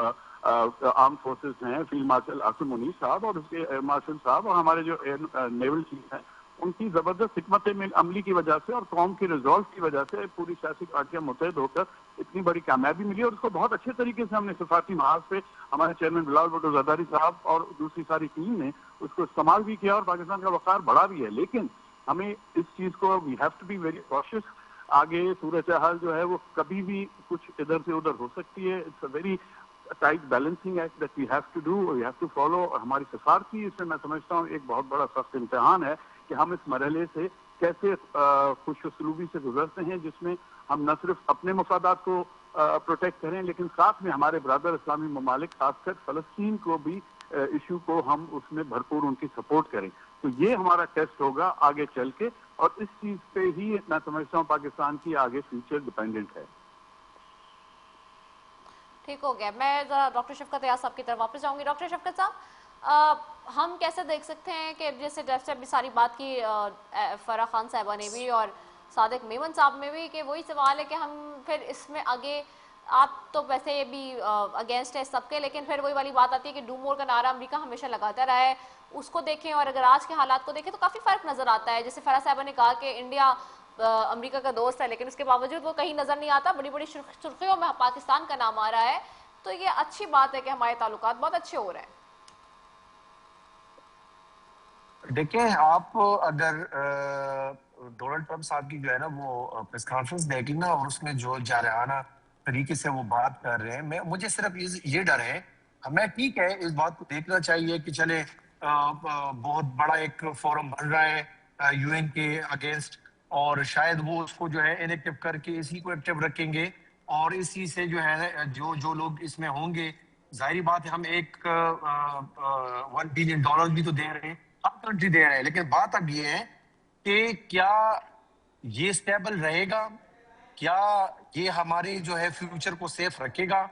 آرم فورسز ہیں فیلڈ مارشل عاصم منیب صاحب اور اس کے ایئر مارشل صاحب، اور ہمارے جو نیول چیف ہیں، ان کی زبردست حکمت عملی کی وجہ سے اور قوم کی ریزولو کی وجہ سے پوری سیاسی پارٹیاں متحد ہو کر اتنی بڑی کامیابی ملی. اور اس کو بہت اچھے طریقے سے ہم نے سفارتی محاذ پہ ہمارے چیئرمین بلال بھٹو زرداری صاحب اور دوسری ساری ٹیم نے اس کو استعمال بھی کیا اور پاکستان کا وقار بڑھا بھی ہے. لیکن ہمیں اس چیز کو we have to be very cautious. آگے صورتحال جو ہے وہ کبھی بھی کچھ ادھر سے ادھر ہو سکتی ہے. It's a very tight balancing act that we have to do, we have to follow. اور ہماری سفارتی اس میں میں سمجھتا ہوں ایک بہت بڑا سخت امتحان ہے کہ ہم اس مرحلے سے کیسے خوش اسلوبی سے گزرتے ہیں, جس میں ہم نہ صرف اپنے مفادات کو پروٹیکٹ کریں لیکن ساتھ میں ہمارے برادر اسلامی ممالک خاص کر فلسطین کو بھی ایشو کو ہم اس میں بھرپور ان کی سپورٹ کریں. تو یہ ہمارا ٹیسٹ ہوگا آگے چل کے, اور اس چیز پہ ہی میں سمجھتا ہوں پاکستان کی آگے فیوچر ڈیپینڈنٹ ہے. ٹھیک ہو گیا. میں ذرا ڈاکٹر شفقت ایاز صاحب کی طرف واپس جاؤں گی. ڈاکٹر شفقت صاحب, ہم کیسے دیکھ سکتے ہیں کہ جیسے ابھی ساری بات کی فرح خان صاحبہ نے بھی اور صادق میمن صاحب میں بھی, کہ وہی سوال ہے کہ ہم پھر اس میں آگے, آپ تو ویسے بھی اگینسٹ ہے سب کے, لیکن پھر وہی والی بات آتی ہے کہ ڈو مور کا نعرہ امریکہ ہمیشہ لگاتا رہا ہے, اس کو دیکھیں اور اگر آج کے حالات کو دیکھیں تو کافی فرق نظر آتا ہے. جیسے فرح صاحبہ نے کہا کہ انڈیا امریکہ کا دوست ہے, لیکن اس کے باوجود وہ کہیں نظر نہیں آتا, بڑی بڑی سرخیوں میں پاکستان کا نام آ رہا ہے. تو یہ اچھی بات ہے کہ ہمارے تعلقات بہت اچھے ہو رہے ہیں. دیکھیں آپ اگر ڈونلڈ ٹرمپ صاحب کی جو ہے نا وہ پریس کانفرنس دیکھیں نا, اور اس میں جو جارحانہ طریقے سے وہ بات کر رہے ہیں, مجھے صرف یہ ڈر ہے. ہمیں ٹھیک ہے اس بات کو دیکھنا چاہیے کہ چلے بہت بڑا ایک فورم بن رہا ہے یو این کے اگینسٹ, اور شاید وہ اس کو جو ہے انیکٹیو کر کے اسی کو ایکٹیو رکھیں گے, اور اسی سے جو ہے جو لوگ اس میں ہوں گے, ظاہری بات ہے ہم ایک $1 بلین بھی تو دے رہے ہیں, ہر کنٹری دے رہے ہیں, لیکن بات اب یہ ہے کہ کیا یہ سٹیبل رہے گا, کیا یہ ہمارے جو ہے فیوچر کو سیف رکھے گا,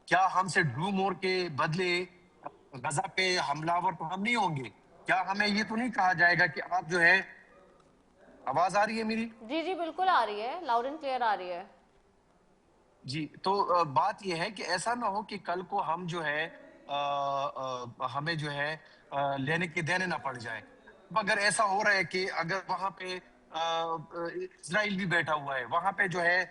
کیا ہم سے ڈو مور کے بدلے غزہ پہ حملہ آور تو ہم نہیں ہوں گے, کیا ہمیں یہ تو نہیں کہا جائے گا کہ آپ جو ہے, آواز آ رہی ہے میری؟ جی جی بالکل آ رہی ہے, لاؤڈ اینڈ کلیئر آ رہی ہے. جی, تو بات یہ ہے کہ ایسا نہ ہو کہ کل کو ہم جو ہے ہمیں جو ہے لینے کے دینے نہ پڑ جائے. اگر ایسا ہو رہا ہے کہ اگر وہاں پہ اسرائیل بھی بیٹھا ہوا ہے, وہاں پہ جو ہے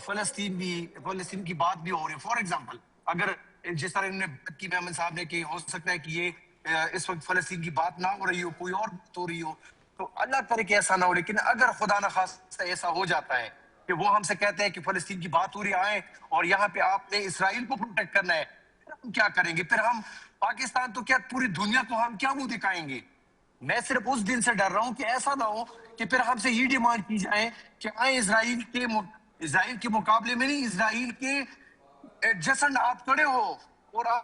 فلسطین کی بات بھی ہو رہی ہے, فار ایگزامپل اگر جس طرح انہوں نے بات کی میمن صاحب نے کہ ہو سکتا ہے کہ یہ اس وقت فلسطین کی بات نہ ہو رہی ہو, کوئی اور بات ہو رہی ہو, تو اللہ کرے کہ ایسا نہ ہو. لیکن اگر خدا نخواستہ ایسا ہو جاتا ہے کہ وہ ہم سے کہتے ہیں کہ فلسطین کی بات ہو رہی آئے اور یہاں پہ آپ نے اسرائیل کو پروٹیکٹ کرنا ہے, پھر ہم کیا کریں گے؟ پھر ہم پاکستان تو کیا پوری دنیا کو ہم کیا منہ دکھائیں گے؟ میں صرف اس دن سے ڈر رہا ہوں کہ ایسا نہ ہو کہ پھر ہم سے یہ ڈیمانڈ کی جائے کہ آئیں اسرائیل کے مقابلے میں نہیں, اسرائیل کے ایڈجسٹنٹ آپ کھڑے ہو اور آپ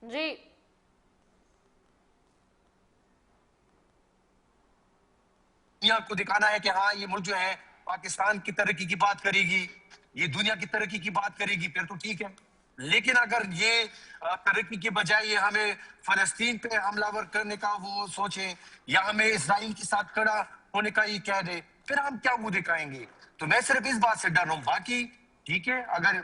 جی دنیا کو دکھانا ہے کہ ہاں یہ ملک جو ہے پاکستان کی ترقی کی بات کرے گی, یہ دنیا کی ترقی کی بات کرے گی, پھر تو ٹھیک ہے. لیکن اگر یہ ترقی کے بجائے یہ ہمیں فلسطین پہ حملہ ور کرنے کا وہ سوچیں, یا ہمیں اسرائیل کے ساتھ کھڑا ہونے کا یہ کہہ دے, پھر ہم کیا منہ دکھائیں گے؟ تو میں صرف اس بات سے ڈر رہا ہوں. باقی ٹھیک ہے, اگر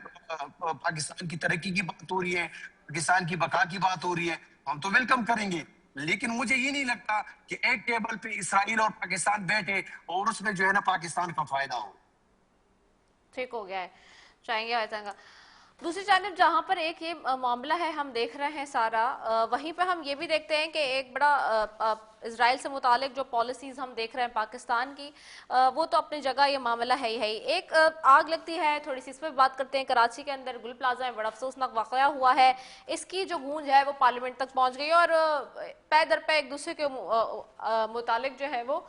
پاکستان کی ترقی کی بات ہو رہی ہے, پاکستان کی بقا کی بات ہو رہی ہے, ہم تو ویلکم کریں گے. لیکن مجھے یہ نہیں لگتا کہ ایک ٹیبل پہ اسرائیل اور پاکستان بیٹھے اور اس میں جو ہے نا پاکستان کا فائدہ ہو. ٹھیک ہو گیا ہے, چاہیں گے ویسا گا. دوسری جانب جہاں پر ایک یہ معاملہ ہے ہم دیکھ رہے ہیں سارا, وہیں پہ ہم یہ بھی دیکھتے ہیں کہ ایک بڑا اسرائیل سے متعلق جو پالیسیز ہم دیکھ رہے ہیں پاکستان کی, وہ تو اپنی جگہ یہ معاملہ ہے ہی. ایک آگ لگتی ہے, تھوڑی سی اس پہ بات کرتے ہیں. کراچی کے اندر گل پلازا میں بڑا افسوسناک واقعہ ہوا ہے, اس کی جو گونج ہے وہ پارلیمنٹ تک پہنچ گئی, اور پے در پے ایک دوسرے کے متعلق جو ہے وہ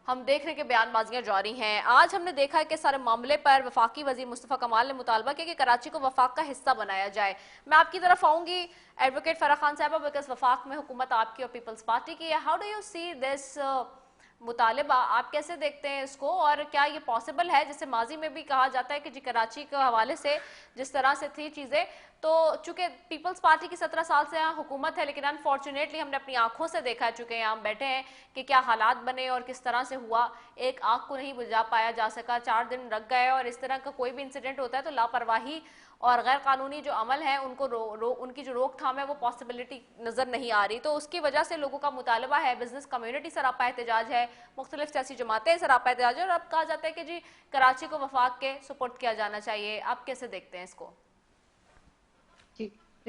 ہم دیکھ رہے ہیں کہ بیان بازیاں جاری ہیں. آج ہم نے دیکھا ہے کہ سارے معاملے پر وفاقی وزیر مصطفیٰ کمال نے مطالبہ کیا کہ کراچی کو وفاق کا حصہ بنایا جائے. میں آپ کی طرف آؤں گی ایڈوکیٹ فرح خان صاحبہ, بیکاز وفاق میں حکومت آپ کی اور پیپلز پارٹی کی ہے. ہاؤ ڈو یو سی دس مطالبہ, آپ کیسے دیکھتے ہیں اس کو, اور کیا یہ پاسبل ہے؟ جیسے ماضی میں بھی کہا جاتا ہے کہ جی کراچی کے حوالے سے جس طرح سے تھی چیزیں, تو چونکہ پیپلز پارٹی کی 17 سال سے یہاں حکومت ہے, لیکن انفارچونیٹلی ہم نے اپنی آنکھوں سے دیکھا چکے ہیں, ہم بیٹھے ہیں کہ کیا حالات بنے اور کس طرح سے ہوا. ایک آگ کو نہیں بجھا پایا جا سکا, 4 دن لگ گئے, اور اس طرح کا کوئی بھی انسیڈنٹ ہوتا ہے تو لاپرواہی اور غیر قانونی جو عمل ہے ان کو ان کی جو روک تھام ہے وہ پاسبلٹی نظر نہیں آ رہی. تو اس کی وجہ سے لوگوں کا مطالبہ ہے, بزنس کمیونٹی سراپا احتجاج ہے, مختلف سیاسی جماعتیں سراپا احتجاج ہے, اور اب کہا جاتا ہے کہ جی کراچی کو وفاق کے سپورٹ کیا جانا چاہیے. آپ کیسے دیکھتے ہیں اس کو؟ جی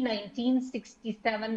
1967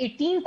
18th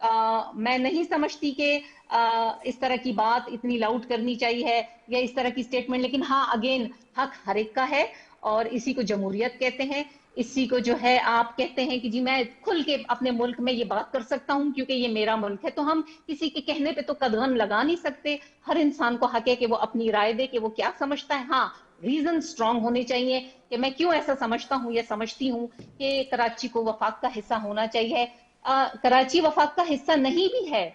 میں نہیں سمجھتی کہ اس طرح کی بات اتنی لاؤڈ کرنی چاہیے یا اس طرح کی سٹیٹمنٹ، لیکن ہاں اگین حق ہر ایک کا ہے اور اسی کو جمہوریت کہتے ہیں، اسی کو جو ہے آپ کہتے ہیں کہ جی میں کھل کے اپنے ملک میں یہ بات کر سکتا ہوں کیونکہ یہ میرا ملک ہے، تو ہم کسی کے کہنے پہ تو قدغن لگا نہیں سکتے. ہر انسان کو حق ہے کہ وہ اپنی رائے دے کہ وہ کیا سمجھتا ہے. ہاں ریزن سٹرونگ ہونے چاہیے کہ میں کیوں ایسا سمجھتا ہوں یا سمجھتی ہوں کہ کراچی کو وفاق کا حصہ ہونا چاہیے. کراچی وفاق کا حصہ نہیں بھی ہے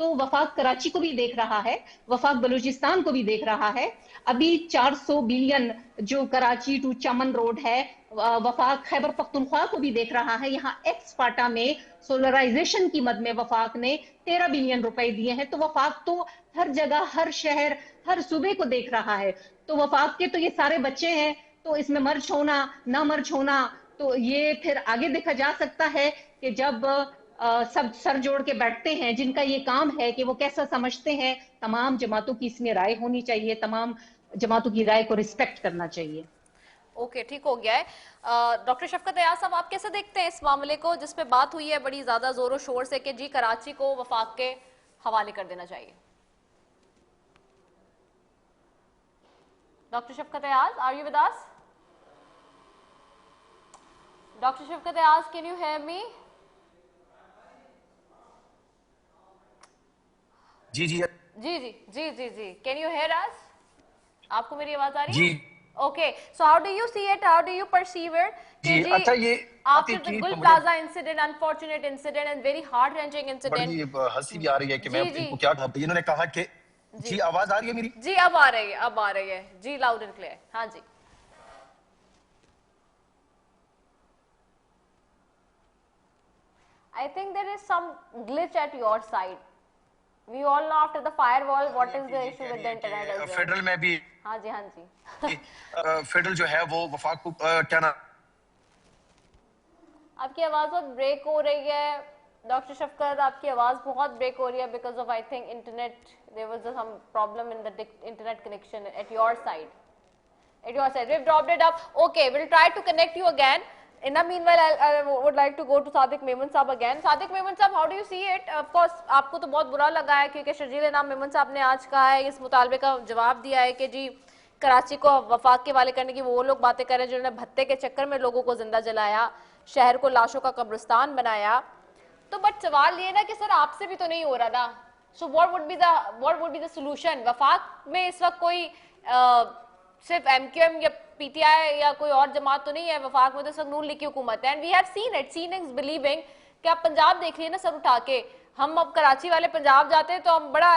تو وفاق کراچی کو بھی دیکھ رہا ہے، وفاق بلوچستان کو بھی دیکھ رہا ہے. ابھی 400 بلین جو کراچی ٹو چمن روڈ ہے وفاق خیبر پختونخوا کو بھی دیکھ رہا ہے. یہاں ایکس پاٹا میں سولرائزیشن کی مد میں وفاق نے 13 بلین روپے دیے ہیں. تو وفاق تو ہر جگہ، ہر شہر، ہر صوبے کو دیکھ رہا ہے. تو وفاق کے تو یہ سارے بچے ہیں، تو اس میں مرج ہونا نہ مرج ہونا تو یہ پھر آگے دیکھا جا سکتا ہے کہ جب سب سر جوڑ کے بیٹھتے ہیں، جن کا یہ کام ہے کہ وہ کیسا سمجھتے ہیں. تمام جماعتوں کی اس میں رائے ہونی چاہیے، تمام جماعتوں کی رائے کو ریسپیکٹ کرنا چاہیے. اوکے، ٹھیک ہو گیا ہے. ڈاکٹر شفقت ایاز صاحب، آپ کیسے دیکھتے ہیں اس معاملے کو جس پہ بات ہوئی ہے بڑی زیادہ زور و شور سے کہ جی کراچی کو وفاق کے حوالے کر دینا چاہیے؟ Doctor Shafqat Ayaz, are you with us? Doctor Shafqat Ayaz, can you hear me? جی جی جی جی جی جی جی کین یو ہیئر اس؟ آپ کو میری آواز آ رہی ہے؟ جی okay, so how do you see it, how do you perceive it کہ جی اچھا یہ after the Gul Plaza incident, unfortunate incident and very heart wrenching incident, بڑی ہنسی بھی آ رہی ہے کہ میں ان کو کیا کہا. انہوں نے کہا کہ جی آواز آ رہی ہے میری؟ جی اب آ رہی ہے، اب آ رہی ہے جی، لاؤڈ اینڈ کلیئر. ہاں جی. I think there is some glitch at your side. We all know after the firewall what is the issue with the internet as well. Federal میں بھی ہاں جی ہاں جی فیڈرل جو ہے وہ وفاق کو کیا نا. آپ کی آواز بہت بریک ہو رہی ہے ڈاکٹر شفقت، آپ کی آواز بہت بریک ہو رہی ہے because of I think internet, there was some problem in the internet connection at your side. At your side, we've dropped it up. Okay, we'll try to connect you again. In the meanwhile, I would like to go to Sadiq Memon Saab again. Sadiq Memon Saab, how do you see it? Of course, آپ کو تو بہت برا لگا ہے کیونکہ شرجیل انعام میمن صاحب نے آج کہا ہے، اس مطالبے کا جواب دیا ہے کہ جی کراچی کو وفاق کے حوالے کرنے کی وہ لوگ باتیں کر رہے ہیں جنہوں نے بھتے کے چکر میں لوگوں کو زندہ جلایا، شہر کو لاشوں کا قبرستان بنایا. تو بٹ سوال یہ نا کہ سر آپ سے بھی تو نہیں ہو رہا نا. So what would be the solution? وفاق میں اس وقت کوئی صرف ایم کیو ایم یا پی ٹی آئی یا کوئی اور جماعت تو نہیں ہے، وفاق میں تو سب نون لیگ کی حکومت ہے. And we have seen it, seeing is believing کہ آپ پنجاب دیکھ لیے نا سر اٹھا کے. ہم اب کراچی والے پنجاب جاتے ہیں تو ہم بڑا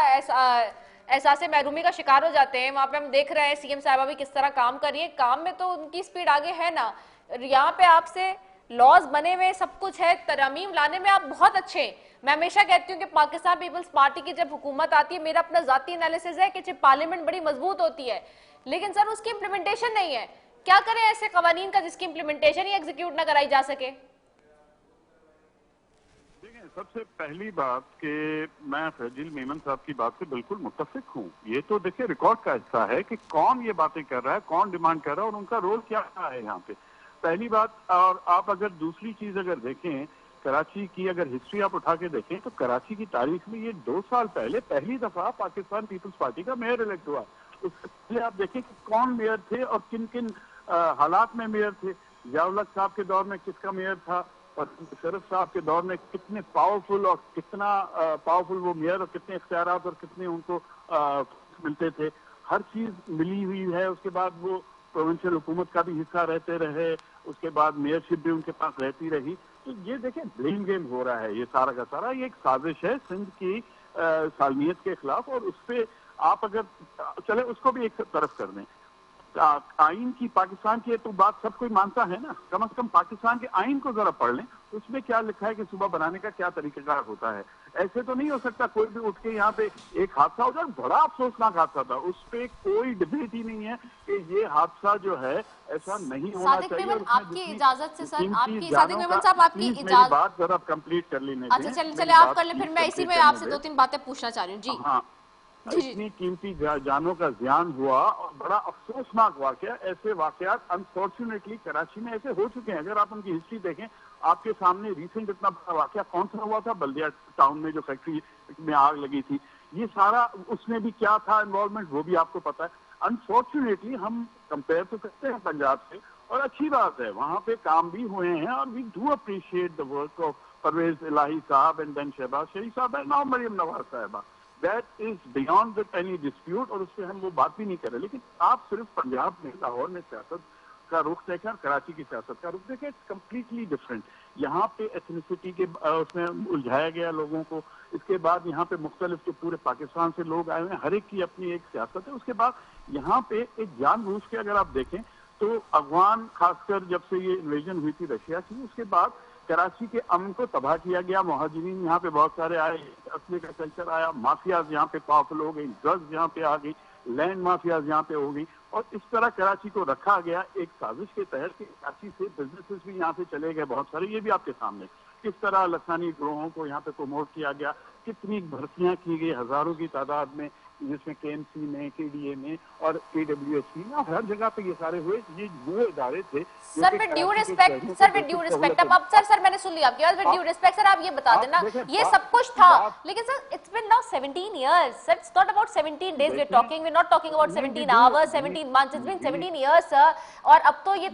احساس محرومی کا شکار ہو جاتے ہیں. وہاں پہ ہم دیکھ رہے ہیں سی ایم صاحبہ بھی کس طرح کام کر رہی ہے، کام میں تو ان کی سپیڈ آگے ہے نا. یہاں پہ آپ سے لاز بنے ہوئے سب کچھ ہے، ترامیم لانے میں آپ بہت اچھے ہیں. میں ہمیشہ کہتی ہوں کہ پاکستان پیپلز پارٹی کی جب حکومت آتی ہے، میرا اپنا ذاتی انالیسز ہے کہ جب پارلیمنٹ بڑی مضبوط ہوتی ہے لیکن سر اس کی امپلیمنٹیشن نہیں ہے. کیا کریں ایسے قوانین کا جس کی امپلیمنٹیشن ہی ایگزیکیوٹ نہ کرائی جا سکے؟ دیکھیں، سب سے پہلی بات کہ میں شرجیل میمن صاحب کی بات سے بالکل متفق ہوں. یہ تو دیکھیں ریکارڈ کا حصہ ہے کہ کون یہ باتیں کر رہا ہے، کون ڈیمانڈ کر رہا ہے اور ان کا رول کیا ہے یہاں پہ، پہلی بات. اور آپ اگر دوسری چیز اگر دیکھیں کراچی کی، اگر ہسٹری آپ اٹھا کے دیکھیں تو کراچی کی تاریخ میں یہ 2 سال پہلے پہلی دفعہ پاکستان پیپلز پارٹی کا میئر الیکٹ ہوا. اس سے پہلے آپ دیکھیں کہ کون میئر تھے اور کن کن حالات میں میئر تھے. ضیاء الحق صاحب کے دور میں کس کا میئر تھا اور شرف صاحب کے دور میں کتنے پاورفل اور کتنا پاورفل وہ میئر اور کتنے اختیارات اور کتنے ان کو ملتے تھے. ہر چیز ملی ہوئی ہے. اس کے بعد وہ پروونشل حکومت کا بھی حصہ رہتے رہے، اس کے بعد میئرشپ بھی ان کے پاس رہتی رہی. تو یہ دیکھیں بلیم گیم ہو رہا ہے یہ سارا کا سارا. یہ ایک سازش ہے سندھ کی سالمیت کے خلاف، اور اس پہ آپ اگر چلے اس کو بھی ایک طرف کر دیں. آئین کی پاکستان کی تو بات سب کوئی مانتا ہے نا، کم از کم پاکستان کے آئین کو ذرا پڑھ لیں، اس میں کیا لکھا ہے کہ صوبہ بنانے کا کیا طریقہ کار ہوتا ہے. ایسے تو نہیں ہو سکتا کوئی بھی اٹھ کے یہاں پہ ایک حادثہ ہو جائے. بڑا افسوسناک حادثہ تھا، اس پہ کوئی ڈبیٹ ہی نہیں ہے کہ یہ حادثہ جو ہے ایسا نہیں ہونا چاہیے. آپ کی اجازت سے سر، آپ کی صادق میمن صاحب آپ کی میری اجازت، بات ذرا کمپلیٹ کر لینے دیں. اچھا چلے آپ کر لیں، پھر میں اسی میں آپ سے 2-3 باتیں پوچھنا چاہ رہی ہوں. جی ہاں، اتنی قیمتی جانوں کا زیان ہوا اور بڑا افسوسناک واقعہ. ایسے واقعات انفارچونیٹلی کراچی میں ایسے ہو چکے ہیں. اگر آپ ان کی ہسٹری دیکھیں آپ کے سامنے ریسنٹ اتنا بڑا واقعہ کون سا ہوا تھا بلدیا ٹاؤن میں جو فیکٹری میں آگ لگی تھی, یہ سارا اس میں بھی کیا تھا انوالومنٹ وہ بھی آپ کو پتا ہے. انفارچونیٹلی ہم کمپیئر تو کرتے ہیں پنجاب سے, اور اچھی بات ہے وہاں پہ کام بھی ہوئے ہیں, اور we do appreciate the work of Pervaiz Elahi صاحب اینڈ دین شہباز شریف صاحب اینڈ ناؤ مریم نواز صاحبہ. That is beyond any dispute, اور اس پہ ہم وہ بات بھی نہیں کر رہے. لیکن آپ صرف پنجاب میں لاہور میں سیاست کا رخ دیکھیں اور کراچی کی سیاست کا رخ دیکھیں, اٹس کمپلیٹلی ڈفرینٹ. یہاں پہ ایتھنیسٹی کے اس میں الجھایا گیا لوگوں کو, اس کے بعد یہاں پہ مختلف جو پورے پاکستان سے لوگ آئے ہوئے ہیں, ہر ایک کی اپنی ایک سیاست ہے. اس کے بعد یہاں پہ ایک جان بوجھ کے اگر آپ دیکھیں تو افغان خاص کر جب سے یہ انویژن ہوئی تھی رشیا کی, اس کے بعد کراچی کے امن کو تباہ کیا گیا. مہاجرین یہاں پہ بہت سارے آئے, اسلحے کا کلچر آیا, مافیاز یہاں پہ پاورفل ہو گئی, ڈرگز یہاں پہ آ گئی, لینڈ مافیاز یہاں پہ ہو گئی, اور اس طرح کراچی کو رکھا گیا ایک سازش کے تحت کہ کراچی سے بزنسز بھی یہاں سے چلے گئے بہت سارے. یہ بھی آپ کے سامنے کس طرح لسانی گروہوں کو یہاں پہ پروموٹ کیا گیا, کتنی بھرتیاں کی گئی ہزاروں کی تعداد میں, جس میں کے ایم سی میں, کے ڈی اے میں اور کے ڈبلیو ایس سی میں, اور ہر جگہ پہ یہ سارے ہوئے. یہ وہ ادارے تھے sir with due respect, sir with due respect, اب سر میں نے سن لیا آپ کی بات, ود ڈیو ریسپیکٹ سر آپ یہ بتا دینا یہ سب کچھ تھا, لیکن sir it's been now 17 years, sir it's not about 17 days, we're not talking about 17 hours, 17 months, it's been 17 years sir. اور اب تو یہ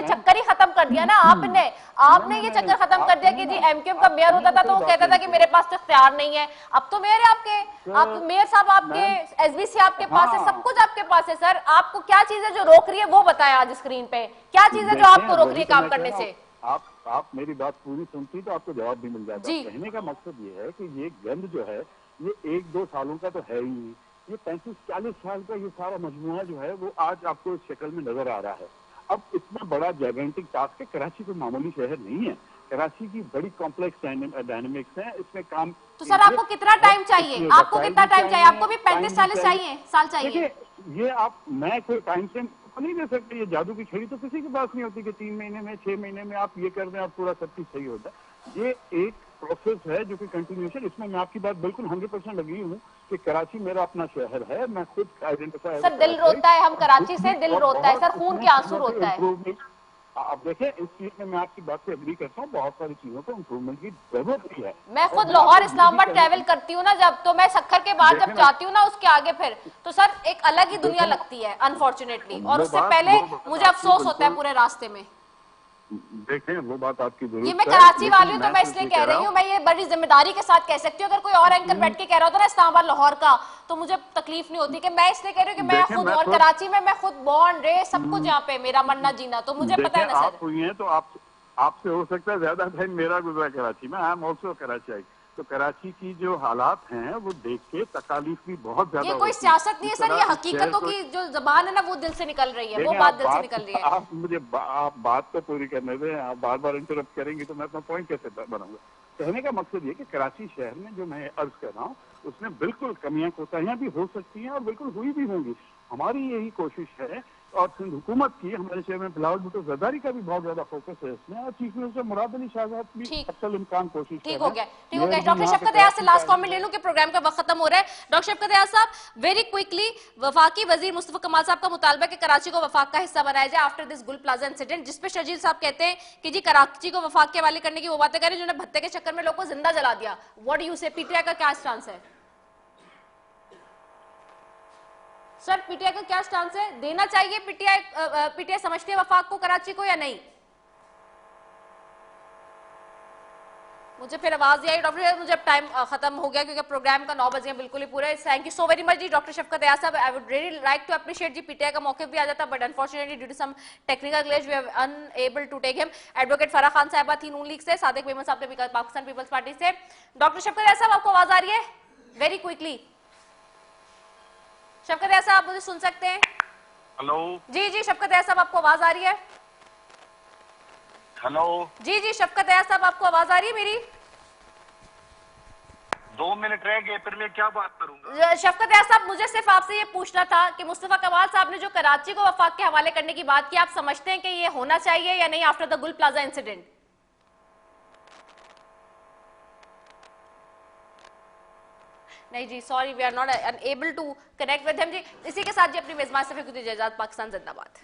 چکر ہی ختم کر دیا نا آپ نے یہ چکر ختم کر دیا کہ جی ایم کیو ایم کا میئر ہوتا تھا تو وہ کہتا تھا کہ میرے پاس تو اختیار نہیں ہے. اب تو میئر ہے آپ کے, میئر صاحب آپ کے, ایس بی سی آپ کے پاس ہے, سب کچھ آپ کے پاس ہے. سر آپ کو کیا چیز ہے جو روک رہی ہے وہ بتائیں آج اسکرین پہ, کیا چیز ہے جو آپ کو روک رہی ہے کام کرنے سے؟ آپ میری بات پوری سنتی تو آپ کو جواب بھی مل جاتا. کہنے کا مقصد یہ ہے کہ یہ گند جو ہے یہ 1-2 سالوں کا تو ہے ہی نہیں, یہ 35-40 سال کا یہ سارا مجموعہ جو ہے وہ آج آپ کو اس شکل میں نظر آ رہا ہے. اب اتنا بڑا جیگنٹک ٹاسک ہے, کراچی کوئی معمولی شہر نہیں ہے, کراچی کی بڑی کمپلیکس ڈائنامکس ہیں, اس میں کام. تو سر آپ کو کتنا ٹائم چاہیے, آپ کو کتنا ٹائم چاہیے, آپ کو بھی 35-40 چاہیے, سال چاہیے؟ یہ آپ میں کوئی ٹائم سے نہیں دے سکتے, یہ جادو کی چھڑی تو کسی کے پاس نہیں ہوتی کہ 3 مہینے میں 6 مہینے میں آپ یہ کر دیں اور پورا سب چیز صحیح ہوتا ہے. یہ ایک پروسیس ہے جو کہ کنٹینیوشن, اس میں میں آپ کی بات بالکل 100% لگی ہوں کہ کراچی میرا اپنا شہر ہے, میں خود آئیڈینٹیفائی. سر دل روتا ہے, ہم کراچی سے دل روتا ہے سر, خون کے آنسو روتا ہے. آپ دیکھیں اس چیز میں آپ کی بات سے اگری کرتا ہوں, بہت ساری چیزوں کو امپروومنٹ کی ضرورت بھی ہے. میں خود لاہور اسلام آباد ٹریول کرتی ہوں نا جب, تو میں سکھر کے بعد جب جاتی ہوں نا اس کے آگے پھر تو سر ایک الگ ہی دنیا لگتی ہے انفارچونیٹلی, اور اس سے پہلے مجھے افسوس ہوتا ہے پورے راستے میں. دیکھیں وہ بات آپ کی ضرورت ہے, یہ میں کراچی والی ہوں تو میں اس لیے کہہ رہی ہوں, میں یہ بڑی ذمہ داری کے ساتھ کہہ سکتی ہوں. اگر کوئی اور اینکر بیٹھ کے کہہ رہا ہوتا نا اسلام آباد لاہور کا تو مجھے تکلیف نہیں ہوتی, کہ میں اس لیے کہہ رہی ہوں کہ میں خود, اور کراچی میں میں خود بورن رے سب کچھ یہاں پہ, میرا مرنا جینا تو مجھے پتہ ہے نا سر. آپ ہوئی ہیں تو آپ سے ہو سکتا ہے زیادہ ٹائم میرا گزرا کراچی میں, آئی ایم آلسو کراچی. تو کراچی کی جو حالات ہیں وہ دیکھ کے تکالیف بھی بہت زیادہ. یہ کوئی سیاست نہیں ہے سر, یہ حقیقتوں کی جو زبان ہے نا وہ دل سے نکل رہی ہے, وہ بات دل سے نکل رہی ہے. آپ مجھے آپ بات تو پوری کرنے دیں, آپ بار بار انٹرپٹ کریں گی تو میں اپنا پوائنٹ کیسے بناؤں گا. کہنے کا مقصد یہ کہ کراچی شہر میں جو میں عرض کر رہا ہوں اس میں بالکل کمیاں کوتاہیاں بھی ہو سکتی ہیں اور بالکل ہوئی بھی ہوں گی. ہماری یہی کوشش ہے, اور سندھ حکومت کی, ہمارے شہر میں بلاول بھٹو زرداری کا بھی بہت زیادہ فوکس ہے اس میں, اور چیف منسٹر مراد علی شاہ صاحب بھی اکثر امکان کوشش ٹھیک ہو گیا. ڈاکٹر شفقت ایاز سے لاسٹ کامنٹ لے لوں کہ پروگرام کا وقت ختم ہو رہا ہے. ڈاکٹر شفقت ایاز صاحب ویری کوئکلی, وفاقی وزیر مصطفیٰ کمال صاحب کا مطالبہ کہ کراچی کو وفاق کا حصہ بنایا جائے after this Gul Plaza incident, جس پہ شرجیل صاحب کہتے ہیں کہ جی کراچی کو وفاق کے حوالے کرنے کی وہ باتیں کر رہے ہیں جنہوں نے بھتے کے چکر میں لوگوں کو زندہ جلا دیا. واٹ ڈو یو سے, پی ٹی آئی کا کیا اسٹانس ہے سر؟ پی ٹی آئی کا کیا اسٹانس ہے, دینا چاہیے پی ٹی آئی سمجھتے ہیں وفاق کو کراچی کو یا نہیں؟ مجھے پھر آواز دیا ڈاکٹر, مجھے اب ٹائم ختم ہو گیا کیونکہ پروگرام کا 9 بجے بالکل ہی پورا ہے. Thank you so very much جی ڈاکٹر شفقت ایاز صاحب. I would really like to appreciate جی, پی ٹی آئی کا موقف بھی آ جاتا but unfortunately due to some technical glitch we are unable to take him. Advocate Farah Khan صاحبہ تھی نون لیگ سے, صادق میمن صاحب نے پاکستان پیپلز پارٹی سے. ڈاکٹر شفقت ایاز صاحب آپ کو آواز آ رہی ہے؟ ویری کوئکلی شفقت ایاز صاحب آپ مجھے سن سکتے ہیں؟ ہلو جی جی شفقت ایاز صاحب آپ کو آواز آ رہی ہے؟ ہلو جی جی شفقت ایاز صاحب آپ کو آواز آ رہی ہے میری؟ 2 منٹ رہ گئے, پھر میں کیا بات کروں گا؟ شفقت ایاز صاحب مجھے صرف آپ سے یہ پوچھنا تھا کہ مصطفیٰ کمال صاحب نے جو کراچی کو وفاق کے حوالے کرنے کی بات کی, آپ سمجھتے ہیں کہ یہ ہونا چاہیے یا نہیں after the Gul Plaza incident? نہیں جی sorry, we are not enable to connect with ہم جی. اسی کے ساتھ جی اپنی میزبان سے پھر اجازت, پاکستان زندہ باد.